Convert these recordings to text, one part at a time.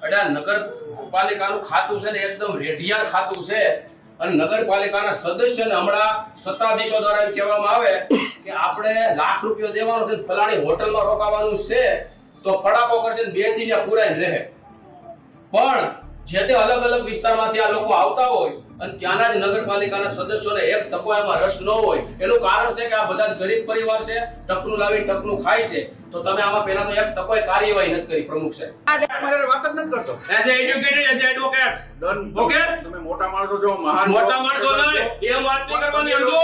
એટલે નગરપાલિકાનું ખાતું છે ને એકદમ રેઢિયાળ ખાતું છે અને નગરપાલિકાના સદસ્યને હમણાં સત્તાધીશો દ્વારા એમ કહેવામાં આવે કે આપણે લાખ રૂપિયા દેવાનો છે, ફલાણી હોટલમાં રોકાવાનું છે, તો ફડાકો કરશે ને 2 દિન પુરાઈને રહે. પણ જે તે અલગ અલગ વિસ્તારમાંથી આ લોકો આવતા હોય અને ત્યાંના જ નગરપાલિકાના સદસ્યોને એક ટકો એમાં રસ ન હોય, એનું કારણ છે કે આ બધા જ ગરીબ પરિવાર છે, ટકનું લાવીને ટકનું ખાય છે. તો તમે આમાં પહેલા તો એક ટકોય કાર્યવાહી નથી કરી પ્રમુખ સાહેબ. તમારે વાત જ નથી કરતો. As educated as advocate done. Okay, તમે મોટા માણસો છો, મહાન મોટા માણસો નહીં એમ વાત નહીં કરવાની. સમજો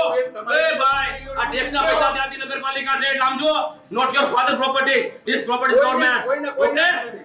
એ ભાઈ, આ ટેક્સના પૈસા ત્યાંથી નગરપાલિકા છે એટલે સમજો, not your father property, this property is government.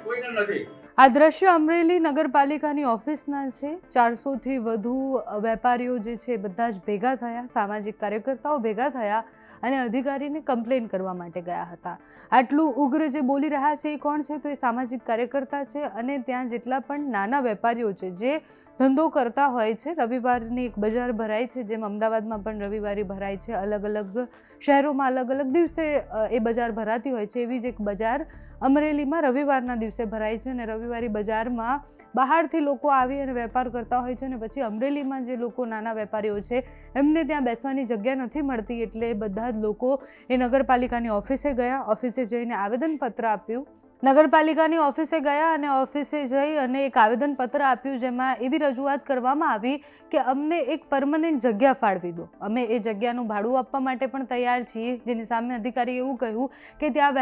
કોઈને નથી. આ દ્રશ્ય અમરેલી નગરપાલિકાની ઓફિસના છે. 400 થી વધુ વેપારીઓ જે છે બધા જ ભેગા થયા, સામાજિક કાર્યકર્તાઓ ભેગા થયા અને અધિકારીને કમ્પ્લેન કરવા માટે ગયા હતા. આટલું ઉગ્ર જે બોલી રહ્યા છે એ કોણ છે? તો એ સામાજિક કાર્યકર્તા છે અને ત્યાં જેટલા પણ નાના વેપારીઓ છે જે ધંધો કરતા હોય છે. રવિવારની એક બજાર ભરાય છે, જેમ અમદાવાદમાં પણ રવિવારે ભરાય છે. અલગ અલગ શહેરોમાં અલગ અલગ દિવસે એ બજાર ભરાતી હોય છે. એવી જ એક બજાર અમરેલીમાં રવિવારના દિવસે ભરાય છે અને રવિવારે બજારમાં બહારથી લોકો આવી અને વેપાર કરતા હોય છે અને પછી અમરેલીમાં જે લોકો નાના વેપારીઓ છે એમને ત્યાં બેસવાની જગ્યા નથી મળતી, એટલે બધા જ લોકો એ નગરપાલિકાની ઓફિસે ગયા. ઓફિસે જઈને આવેદનપત્ર આપ્યું. નગરપાલિકાની ઓફિસે ગયા અને ઓફિસે જઈ અને એક આવેદનપત્ર આપ્યું, જેમાં એવી રજૂઆત કરવામાં આવી કે અમને એક પરમનન્ટ જગ્યા ફાળવી દો, અમે એ જગ્યાનું ભાડું આપવા માટે પણ તૈયાર છીએ. જેની સામે અધિકારીએ એવું કહ્યું કે ત્યાં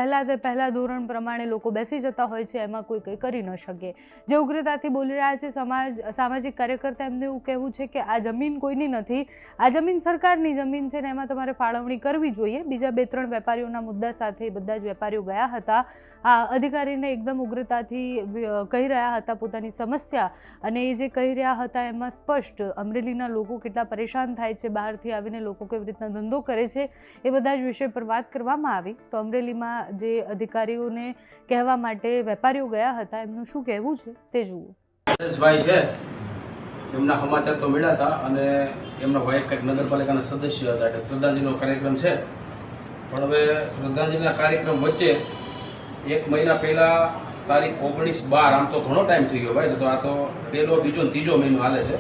પહેલાં ધોરણ પ્રમાણે લોકો બેસી જતા હોય છે, એમાં કોઈ કંઈ કરી ન શકે. જે ઉગ્રતાથી બોલી રહ્યા છે સામાજિક કાર્યકર્તા, એમને એવું કહેવું છે કે આ જમીન કોઈની નથી, આ જમીન સરકારની જમીન છે ને એમાં તમારે ફાળવણી કરવી જોઈએ. બીજા 2-3 વેપારીઓના મુદ્દા સાથે બધા જ વેપારીઓ ગયા હતા. આ અધિકારીને એકદમ ઉગ્રતાથી કહી રહ્યા હતા પોતાની સમસ્યા, અને એ જે કહી રહ્યા હતા એમાં સ્પષ્ટ અમરેલીના લોકો કેટલા પરેશાન થાય છે, બહારથી આવીને લોકો કેવી રીતના ધંધો કરે છે, એ બધા જ વિષય પર વાત કરવામાં આવી. તો અમરેલીમાં જે અધિકારીઓને કહેવા માટે વેપારીઓ ગયા હતા એમનું શું કહેવું છે તે જુઓ. ભાઈ છે, એમના સમાચાર તો મળ્યા હતા અને એમના વાઇફ કંઈક નગરપાલિકાના સદસ્ય હતા, એટલે શ્રદ્ધાંજલિનો કાર્યક્રમ છે. પણ હવે શ્રદ્ધાંજલિના કાર્યક્રમ વચ્ચે 1 મહિના પહેલા તારીખ 19/12, આમ તો ઘણો ટાઈમ થઈ ગયો ભાઈ, તો આ તો 1લો, 2જો, 3જો મહિનો હાલે છે.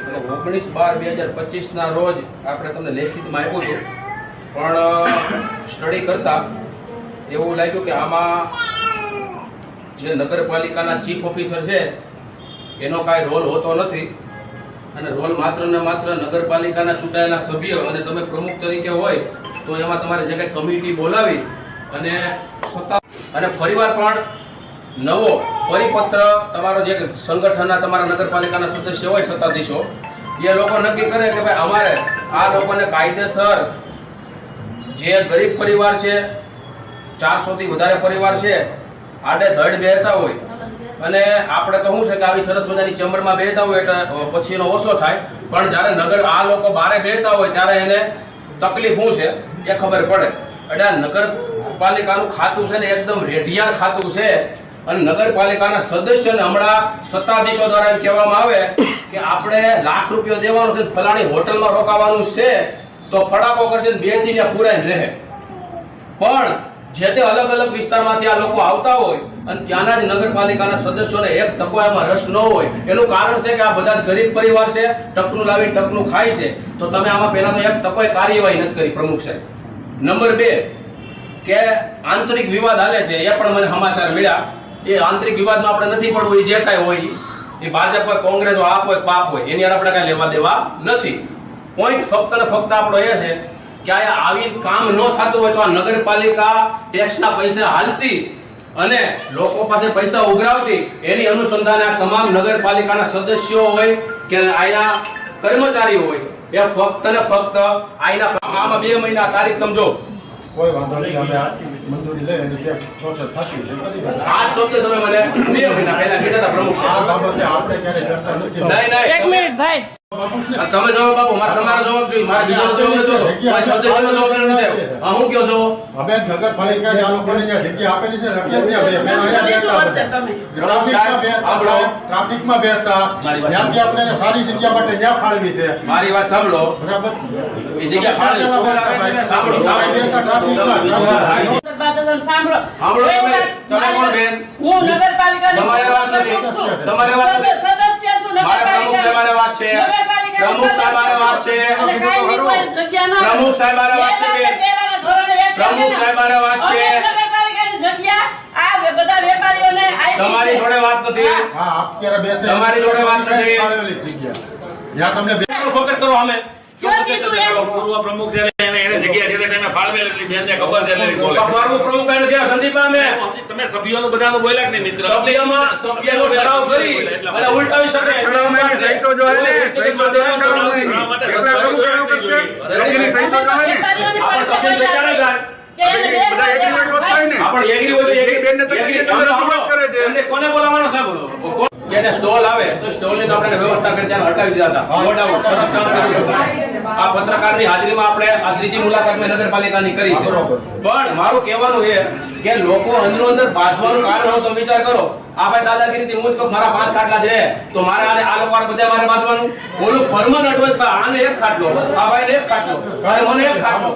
એટલે 19/12/2025ના રોજ આપણે તમને લેખિતમાં આપ્યું હતું, પણ સ્ટડી કરતા એવું લાગ્યું કે આમાં જે નગરપાલિકાના ચીફ ઓફિસર છે એનો કાંઈ રોલ હોતો નથી, અને રોલ માત્ર ને માત્ર નગરપાલિકાના ચૂંટાયેલા સભ્ય અને તમે પ્રમુખ તરીકે હોય તો એમાં તમારે જે કંઈ કમિટી બોલાવી અને અને ફરીવાર પણ નવો પરિપત્ર તમારો જે સંગઠનના તમારા નગરપાલિકાના સદસ્ય હોય, સત્તાધીશો, એ લોકો નક્કી કરે કે ભાઈ અમારે આ લોકોને કાયદેસર જે ગરીબ પરિવાર છે, 400 થી વધારે પરિવાર છે, આડે ધડ બેહતા હોય, અને આપણે તો શું છે કે આવી સરસ મજાની ચેમ્બરમાં બેહતા હોય એટલે પછી એનો ઓછો થાય, પણ જ્યારે આ લોકો બહારે બેહતા હોય ત્યારે એને તકલીફ શું છે એ ખબર પડે. એટલે આ નગરપાલિકાનું ખાતું છે ને એકદમ રેઢિયાળ ખાતું છે અને નગરપાલિકાના સદસ્યને હમણાં સત્તાધીશો દ્વારા એમ કહેવામાં આવે કે આપણે લાખ રૂપિયા દેવાનો છે, ફલાણી હોટલમાં રોકાવાનું છે, તો ફડાકો કરશે ને 2 દિન પુરાઈને રહે. પણ જે તે અલગ અલગ વિસ્તારમાંથી આ લોકો આવતા હોય અને ત્યાંના જ નગરપાલિકાના સદસ્યોને એક ટકો એમાં રસ ન હોય, એનું કારણ છે કે આ બધા જ ગરીબ પરિવાર છે, ટકનું લાવીને ટકનું ખાય છે. તો તમે આમાં પહેલા તો એક ટકોય કાર્યવાહી નથી કરી પ્રમુખ સાહેબ. નંબર 2 કે આંતરિક વિવાદ હાલે છે, એ પણ મને સમાચાર મળ્યા. એ આંતરિક વિવાદમાં આપણે નથી પડવું, એ જે કાંઈ હોય એ ભાજપ હોય, કોંગ્રેસ હોય, આપ હોય, પાપ હોય, એની આપણે કાંઈ લેવા દેવા નથી. પોઈન્ટ ફક્ત ને ફક્ત આપણો એ છે કે આ આવી કામ ન થતું હોય તો આ નગરપાલિકા ટેક્સના પૈસા હાલતી અને લોકો પાસે પૈસા ઉઘરાવતી, એની અનુસંધાને આ તમામ નગરપાલિકાના સદસ્યો હોય કે આના કર્મચારીઓ હોય, એ ફક્ત ને ફક્ત આમાં 2 મહિના તારીખ સમજો. કોઈ વાંધો નહીં, અમે આ મંજૂરી લઈ અને જે પ્રોસેસ થતી છે કરી દઈએ. આ શબ્દ તમે મને 2 મહિના પહેલા કીધા હતા પ્રમુખ સાહેબ. આ બાબતે આપણે ક્યારે ચર્ચા નથી. નહીં, 1 મિનિટ ભાઈ. તમે જવાબ આપો, મારે તમારો જવાબ જોઈએ, મારે બીજાનો જવાબ નથી જોતો. કોઈ સદસ્યનો જવાબ નથી આવ્યો. હા, હું કહો છો? અમે નગરપાલિકાને આ લોકોને જ્યાં જગ્યા આપેલી છે ને, એટલે ત્યાં ટ્રાફિકમાં બેસતા ત્યાંથી આપણે સારી જગ્યા માટે જ્યાં ફાળવી છે. મારી વાત સાંભળો. બરાબર. એ જગ્યા ફાળવી. સાંભળો, સાંભળો. સાંભળો તમે. તમે કોણ બેન? હું નગરપાલિકાની તમારે વાત નથી. તમારે વાત નથી. સદસ્ય છું મારે પ્રમુખ સાહેબારે વાત છે. પ્રમુખ સાહેબારે વાત છે. પ્રમુખ સાહેબારે વાત છે બેન. પ્રમુખ સાહેબારે વાત છે. નગરપાલિકાની જગ્યા આ બધા વેપારીઓને તમારી જોડે વાત નથી. હા, અત્યારે બેસે તમારી જોડે વાત નથી. ફાળવેલી જગ્યા જ્યાં તમને ફોકસ કરો અમે. પૂર્વ પ્રમુખ છે એને જગ્યા છે તે ટાઈમે ફાળવેલ એટલી બેનને ખબર છે એટલે બોલે. મારું પ્રમુખ કાંઈ નથી. આ સંદીપ અમે તમે સભ્યોનું બધાનું બોલ્યા કે નહીં મિત્ર? સભ્યનો ઠરાવ કરી અને ઉલટાવી શકે. સહી તો જોવાય ને, સહી તો જોવાય ને. કરવા માટે એકલા પ્રમુખ ઠરાવ કરશે. સભ્યની સહી તો જોવાય ને. આપણે સભ્ય ચર્ચા ન થાય. બધા એગ્રીમેન્ટ હોત થાય ને. આપણે એગ્રી હોય તો એગ્રી બેનને તો એગ્રી તમે તમે support કરે છે. એમને કોને બોલાવવાનો સાહેબ? જેને સ્ટોલ આવે તો સ્ટોલની તો આપણે વ્યવસ્થા કરી ત્યારે હટાવી દીધા હતા. No doubt. સરસ કામ કર્યું. આ પત્રકારની હાજરીમાં આપણે આ ત્રીજી મુલાકાત મેં નગરપાલિકાની કરી છે. પણ મારું કહેવાનું એ કે લોકો અંદરો અંદર બાંધવાનું કારણ હોય તો વિચાર કરો. આ ભાઈ દાદાગીરીથી હું જ કહું મારા 5 ખાટલા જ રહે તો મારે આને આ લોકો બધા મારે બાંધવાનું. ઓલું પરમનન્ટ હોય તો આને એક ખાટલો, આ ભાઈને એક ખાટલો, અને મને એક ખાટલો.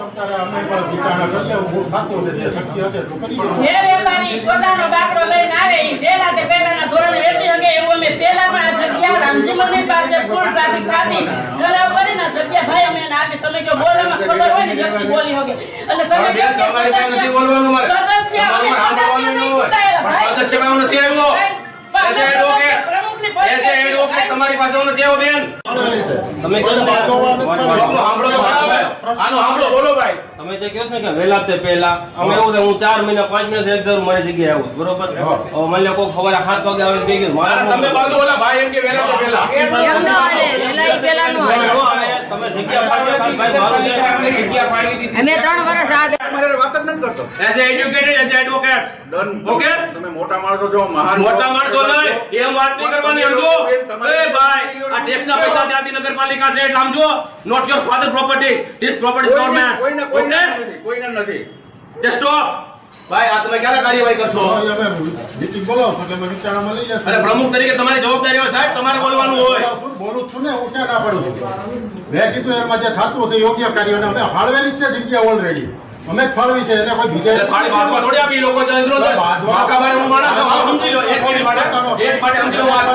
અમે પણ વિચારણા કરી લે, હું થતું હોય જે શક્ય હશે તો કરી જે વેપારી પોતાનો બાકડો લઈને આવે એ પહેલાના ધોરણે વેચી શકે એવું અમે પહેલા પણ આ જગ્યા રામજી મંદિર પાસે ફૂલ ટ્રાફિક થતી ઠરાવ કરીને જગ્યા ભાઈ અમે એને આપી. તમે જો બોલવામાં ખબર હોય ને વ્યક્તિ બોલી હોગે અને તમે બેન, તમારી પાસે નથી બોલવાનું મારે. સદસ્ય અમે તમારે સદસ્ય સાંભળવાનું નહીં હોય. ચૂંટાયેલા ભાઈ. પણ સદસ્ય પાસે નથી આવ્યો. As a advocate. પ્રમુખની એઝ એ એડવોકેટ તમારી પાસે નથી આવ્યો બેન. ફાળવેલી છે. તમે કોઈને બાંધવા નથી આનું ફાળવેલી. સાંભળો તો બરાબર. આનું સાંભળો, બોલો ભાઈ. તમે જે કહો છો ને કે વહેલા તે પહેલા અમે એવું થાય હું 4 મહિના 5 મહિના એક દર મારી જગ્યાએ આવું બરોબર. હા. હવે મને કોઈ સવારે 7 વાગે આવે બે ગયું અરે તમે બાજુ ઓલા ભાઈ એમ કે વહેલા તે પહેલા. તમે જગ્યા પાડો ભાઈ મારું છે જગ્યા પાડવી દીધી. અમે 3 વર્ષ આ તમારે વાત જ નથી કરતો. As a educated, as a advocate. Done. Okay? તમે મોટા માણસો છો, મહાન મોટા માણસો નહીં એમ વાત નહીં કરવાની. સમજો એ ભાઈ આ ટેક્સના પૈસા ત્યાંથી નગરપાલિકા છે એટલે સમજો not your father property this property government. કોઈને ઓકે નથી, કોઈને નથી. Just stop. ભાઈ આ તમે ક્યારે કાર્યવાહી કરશો? અમે meeting બોલાવો છો કે અમે વિચારણામાં લઈ જશું. અને પ્રમુખ તરીકે તમારી જવાબદારી હોય સાહેબ, તમારે બોલવાનું હોય. બોલું છું ને, હું ક્યાં ના પાડું છું. મેં કીધું એમાં જે થતું હશે યોગ્ય કાર્યોને અમે ફાળવેલી જ છે જગ્યા ઓલરેડી. અમે જ ફાળવી છે એને કોઈ બીજા એટલે ફાળી બાંધવા થોડી આપી લોકો છે અંદરો અંદર. માથાભારે હું માણસ છું, આ સમજી લો એક મિનિટ માટે સમજી લો વાત.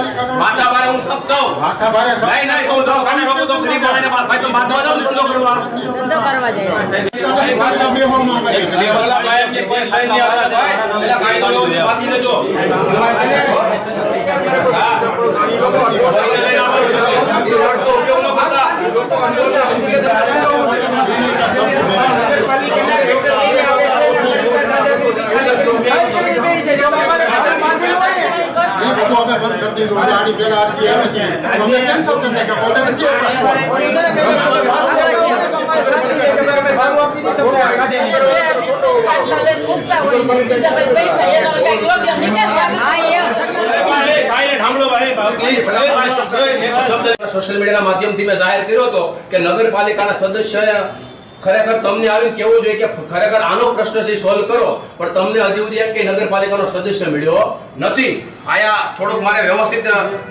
માથાભારે હું શખ્સ છું. માથા ભારે નહીં નહીં કહું દવાખાને રોકો તો ગરીબ માણસને ભાઈ તો માથા જાવ ધંધો કરવા. ધંધો કરવા જાય ભાષા બેવામાં આવે છે. ઓલા ભાઈ એમ કે કોઈ લઈ નહીં આવતા ભાઈ. એટલે કાયદો એવો છે, વાંચી લેજો. હા. કોઈને લઈને આવવાનું છે. એ વર્ડ્સનો ઉપયોગ ન કરતા. એ બધું અમે બંધ કરી દીધું. આની પહેલા અરજી આવી છે. અમે કેન્સલ કરી નાખ્યા. કોર્ટે નથી સોશિયલ મીડિયાના માધ્યમથી મેં જાહેર કર્યો હતો કે નગરપાલિકાના સદસ્ય ખરેખર તમને આવીને કહેવું જોઈએ કે ખરેખર આનો પ્રશ્ન છે સોલ્વ કરો, પણ તમને હજી સુધી એક કે નગરપાલિકાનો સદસ્ય મળ્યો નથી. આયા થોડુંક મારે વ્યવસ્થિત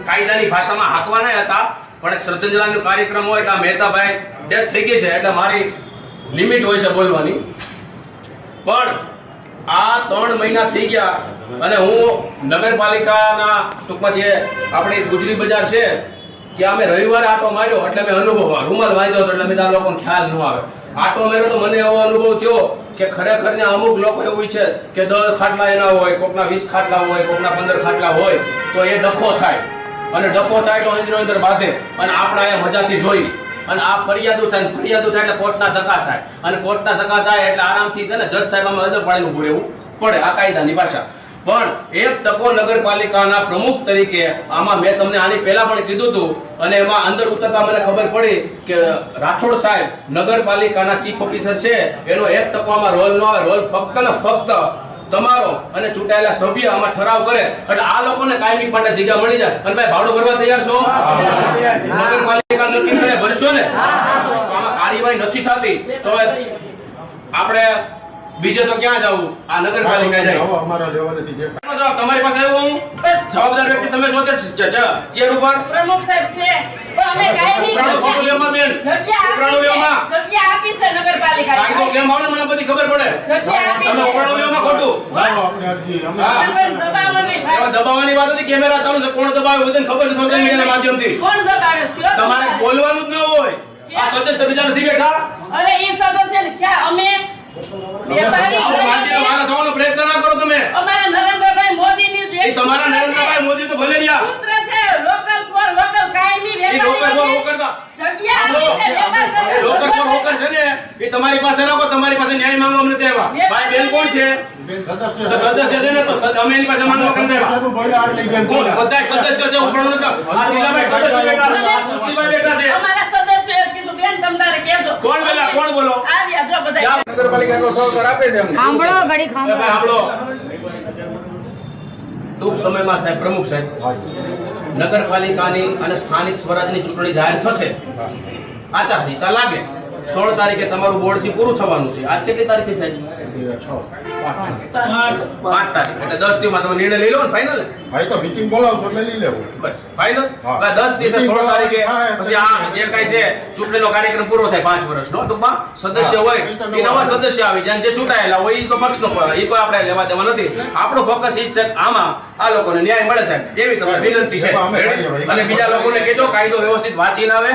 કાયદાની ભાષામાં હાંકવાના હતા, પણ એક શ્રદ્ધાંજલિનો કાર્યક્રમ હોય એટલે મહેતાભાઈ ડેથ થઈ ગઈ છે એટલે મારી લિમિટ હોય છે બોલવાની. પણ આ 3 મહિના થઈ ગયા અને હું નગરપાલિકાના ટૂંકમાં જે આપણી ગુજરી બજાર છે ત્યાં અમે રવિવારે આટો માર્યો એટલે મેં અનુભવ રૂમાલ વાંધ્યો હતો એટલે મેં આ લોકોને ખ્યાલ ન આવે. આટો માર્યો તો મને એવો અનુભવ થયો કે ખરેખર ને અમુક લોકો એવું છે કે 10 ખાટલા એના હોય, કોકના 20 ખાટલા હોય, કોકના 15 ખાટલા હોય તો એ ડખો થાય અને ડખો થાય તો અંદરો અંદર બાંધે અને આપણે અહીંયા મજાથી જોઈ અને આ ફરિયાદો થાય એટલે કોર્ટના ધક્કા થાય અને કોર્ટના ધક્કા થાય એટલે આરામથી છે ને જજ સાહેબ અમે અદર પાડીને ઉભું રહેવું પડે. આ કાયદાની ભાષા. પણ એક ટકો નગરપાલિકાના પ્રમુખ તરીકે આમાં મેં તમને આની પહેલા પણ કીધું હતું અને એમાં અંદર ઉતરતા મને ખબર પડી કે રાઠોડ સાહેબ નગરપાલિકાના ચીફ ઓફિસર છે એનો એક ટકો આમાં રોલ ન આવે. રોલ ફક્ત ને ફક્ત તમારો અને ચૂંટાયેલા સભ્ય આમાં ઠરાવ કરે એટલે આ લોકોને કાયમી માટે જગ્યા મળી જાય. અને ભાઈ ભાડું ભરવા તૈયાર છો? નગરપાલિકા નક્કી કરે ભરશો ને? આમાં કાર્યવાહી નથી થતી તો આપણે બીજે તો ક્યાં જવું? આ નગરપાલિકા જાય. હવે અમારા લેવલેથી જે તમારી પાસે આવ્યો હું જવાબદાર વ્યક્તિ તમે છો ચેર ઉપર પ્રમુખ સાહેબ છે પણ અમે કાયમી પ્રાણોલેમાં બેન જગ્યા આપી છે નગરપાલિકાએ. કાયદો કેમ આવે મને બધી ખબર પડે. જગ્યા આપી તમે છે. પ્રાણોલેમાં ખોટું લાવો આપણે અરજી અમે હા. દબાવો નહીં ભાઈ. એમાં દબાવવાની વાત હતી. કેમેરા ચાલુ છે. કોણ દબાવે બધાને ખબર છે સોશિયલ મીડિયાના માધ્યમથી. કોણ દબાવે છે? કયો તમારે દબાવે? બોલવાનું જ ન હોય. આ સદસ્ય બીજા નથી બેઠા. અરે ઈ સદસ્ય ને ક્યાં અમે વેપારી આવો માટીના વાળા થવાનો પ્રયત્ન ના કરો તમે. અમારા નરેન્દ્રભાઈ મોદીની જે એ તમારા નરેન્દ્રભાઈ મોદી તો ભલે રહ્યા. સૂત્ર છે લોકલ ફોર લોકલ કાયમી એ લોકર પર વેપારી લોકર તો જગ્યા આપી છે વેપાર કરે. એ લોકર પર લોકર છે ને એ તમારી પાસે રાખો. તમારી પાસે ન્યાય માંગવા અમને દેવા. ભાઈ બેન કોણ છે? બેન તો સદસ્ય સદસ્ય છે ને તો અમે એની પાસે માંગવા કરી દેવા. સાહેબ બોલ્યા આટલી બેન કોણ? બોલ્યા. બધા સદસ્ય છે ઉપરનું નથી. આ દિલાભાઈ સદસ્ય બેઠા છે. આ સુખીભાઈ બેઠા છે. અમારા સદસ્યોએ જ કીધું બેન તમ તારે કહેજો. કોણ બોલ્યા? કોણ બોલો? આવ્યા જો બધા. નગરપાલિકાનો સહકાર આપે છે એમને. સાંભળો ઘડી એ ભાઈ સાંભળો. ટૂંક સમયમાં સાહેબ પ્રમુખ સાહેબ હા. નગરપાલિકાની અને સ્થાનિક સ્વરાજની ચૂંટણી જાહેર થશે. આચારસંહિતા લાગે 16 તારીખે તમારું બોર્ડ સી પૂરું થવાનું છે. આજ કેટલી તારીખ છે સાહેબ? 5 તારીખ. એટલે 10 દિવસમાં તમે નિર્ણય લઈ લો ને ફાઇનલ. ભાઈ તો મીટિંગ બોલાવશો એટલે લઈ લેવું. બસ ફાઇનલ. હા. 10 દિવસે 16 તારીખે હા. પછી આ જે કાંઈ છે ચૂંટણીનો કાર્યક્રમ પૂરો થાય 5 વર્ષનો. ટૂંકમાં સદસ્ય હોય એ નવા સદસ્ય આવી જાય. જે ચૂંટાયેલા હોય એ તો પક્ષનો એ કોઈ આપણે લેવા દેવા નથી. આપણો ફોકસ એ જ છે કે આમાં આ લોકોને ન્યાય મળે સાહેબ એવી તમારી વિનંતી છે. અને બીજા લોકોને કહેજો કાયદો વ્યવસ્થિત વાંચીને આવે.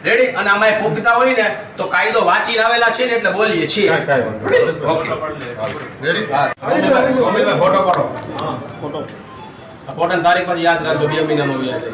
રેડી? અને આમાં એ પુખ્તા હોય ને તો કાયદો વાંચીને આવેલા છે ને એટલે બોલીએ છીએ. કાંઈ વાંધો નહીં. ઓકે. રેડી? હા. અમિતભાઈ ફોટો પાડો. ફોટોની તારીખ પછી યાદ રાખજો. 2 મહિનાનો યાદ રહે.